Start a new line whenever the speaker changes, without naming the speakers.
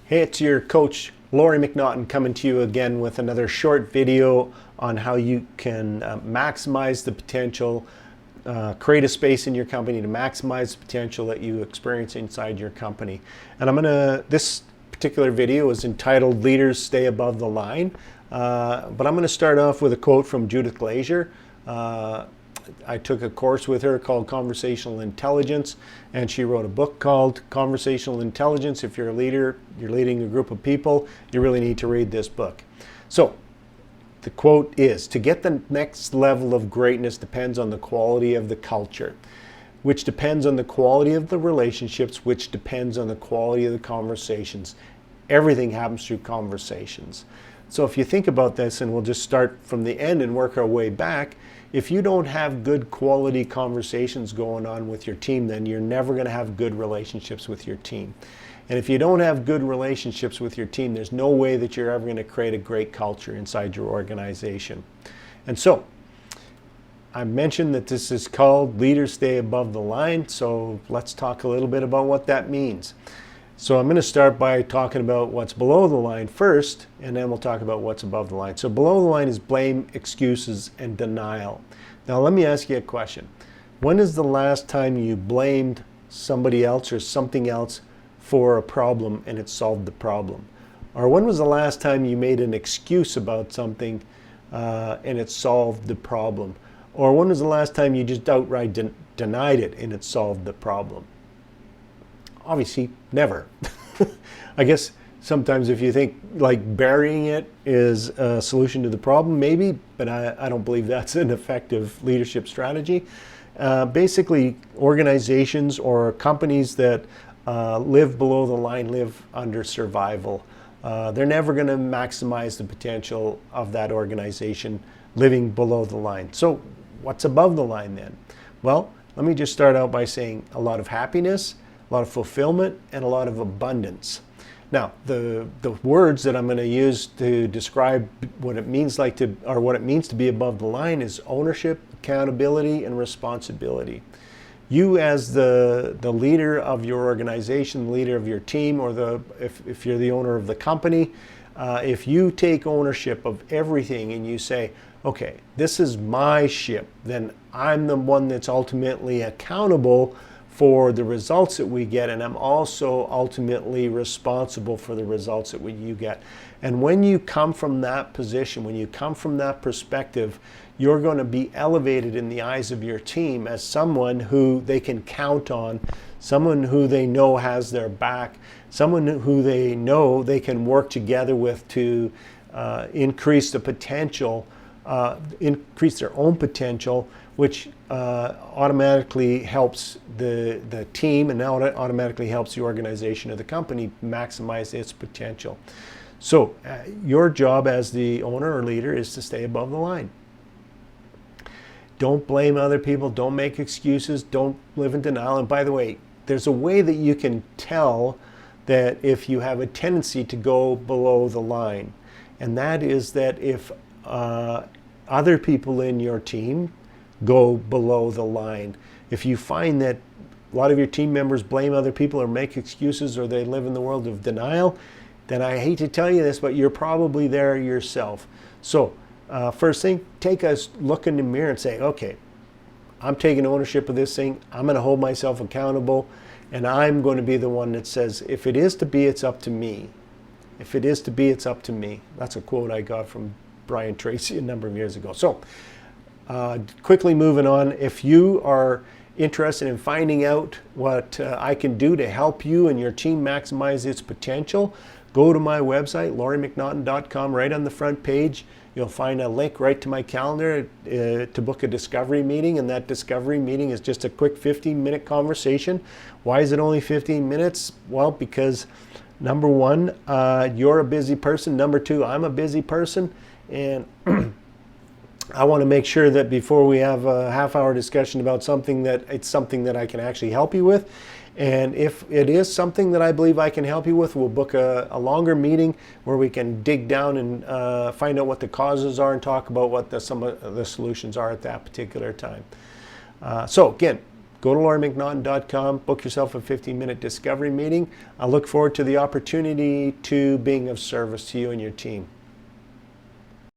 Hey, it's your coach, Laurie McNaughton, coming to you again with another short video on how you can maximize the potential, create a space in your company to maximize the potential that you experience inside your company. And this particular video is entitled Leaders Stay Above the Line. But I'm going to start off with a quote from Judith Glaser. I took a course with her called Conversational Intelligence, and she wrote a book called Conversational Intelligence. If you're a leader, you're leading a group of people, you really need to read this book. So the quote is, to get the next level of greatness depends on the quality of the culture, which depends on the quality of the relationships, which depends on the quality of the conversations. Everything happens through conversations. So if you think about this, and we'll just start from the end and work our way back, if you don't have good quality conversations going on with your team, then you're never going to have good relationships with your team. And if you don't have good relationships with your team, there's no way that you're ever going to create a great culture inside your organization. And so, I mentioned that this is called Leaders Stay Above the Line, so let's talk a little bit about what that means. So I'm going to start by talking about what's below the line first, and then we'll talk about what's above the line. So below the line is blame, excuses, and denial. Now let me ask you a question. When is the last time you blamed somebody else or something else for a problem and it solved the problem? Or when was the last time you made an excuse about something and it solved the problem? Or when was the last time you just outright denied it and it solved the problem? Obviously, never. I guess sometimes if you think like burying it is a solution to the problem, maybe, but I don't believe that's an effective leadership strategy. Basically, organizations or companies that live below the line live under survival. They're never going to maximize the potential of that organization living below the line. So what's above the line then? Well, let me just start out by saying a lot of happiness, a lot of fulfillment, and a lot of abundance. Now, the words that I'm going to use to describe what it means what it means to be above the line is ownership, accountability, and responsibility. You as the leader of your organization, the leader of your team, or if you're the owner of the company, if you take ownership of everything and you say, okay, this is my ship, then I'm the one that's ultimately accountable for the results that we get, and I'm also ultimately responsible for the results that you get. And when you come from that position, when you come from that perspective, you're going to be elevated in the eyes of your team as someone who they can count on, someone who they know has their back, someone who they know they can work together with to increase the potential, increase their own potential, which automatically helps the team, and now it automatically helps the organization or the company maximize its potential. So your job as the owner or leader is to stay above the line. Don't blame other people, don't make excuses, don't live in denial. And by the way, there's a way that you can tell that if you have a tendency to go below the line, and that is that if other people in your team go below the line. If you find that a lot of your team members blame other people or make excuses, or they live in the world of denial, then I hate to tell you this, but you're probably there yourself. So first thing, take a look in the mirror and say, okay, I'm taking ownership of this thing. I'm going to hold myself accountable, and I'm going to be the one that says, if it is to be, it's up to me. If it is to be, it's up to me. That's a quote I got from Brian Tracy a number of years ago. So quickly moving on, if you are interested in finding out what I can do to help you and your team maximize its potential, go to my website, lauriemcnaughton.com. Right on the front page, you'll find a link right to my calendar to book a discovery meeting, and that discovery meeting is just a quick 15-minute conversation. Why is it only 15 minutes? Well, because number one, you're a busy person. Number two, I'm a busy person, and I want to make sure that before we have a half-hour discussion about something, that it's something that I can actually help you with. And if it is something that I believe I can help you with, we'll book a longer meeting where we can dig down and find out what the causes are and talk about what some of the solutions are at that particular time. So again, go to lauriemcnaughton.com, book yourself a 15-minute discovery meeting. I look forward to the opportunity to being of service to you and your team.